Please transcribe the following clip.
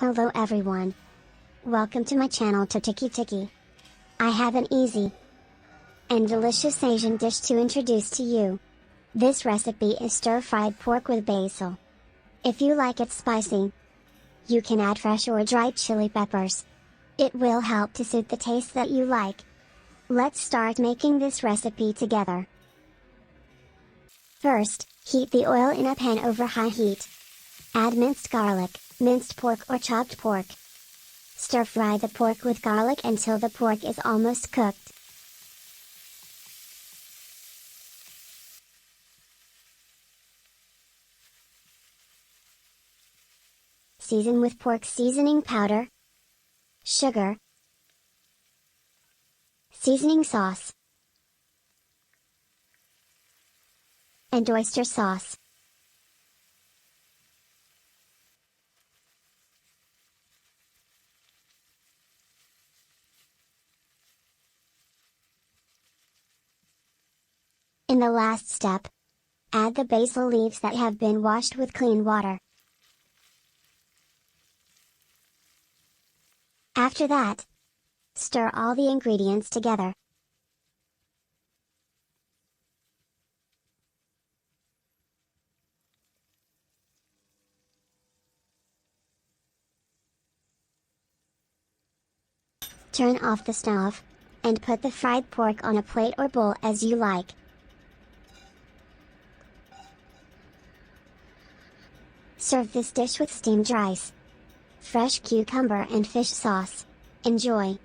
Hello everyone. Welcome to my channel to Tiki Tiki. I have an easy and delicious Asian dish to introduce to you. This recipe is stir-fried pork with basil. If you like it spicy, you can add fresh or dried chili peppers. It will help to suit the taste that you like. Let's start making this recipe together. First, heat the oil in a pan over high heat. Add minced garlic, minced pork or chopped pork. Stir-fry the pork with garlic until the pork is almost cooked. Season with pork seasoning powder, sugar, seasoning sauce, and oyster sauce. In the last step, add the basil leaves that have been washed with clean water. After that, stir all the ingredients together. Turn off the stove, and put the fried pork on a plate or bowl as you like. Serve this dish with steamed rice, fresh cucumber and fish sauce. Enjoy!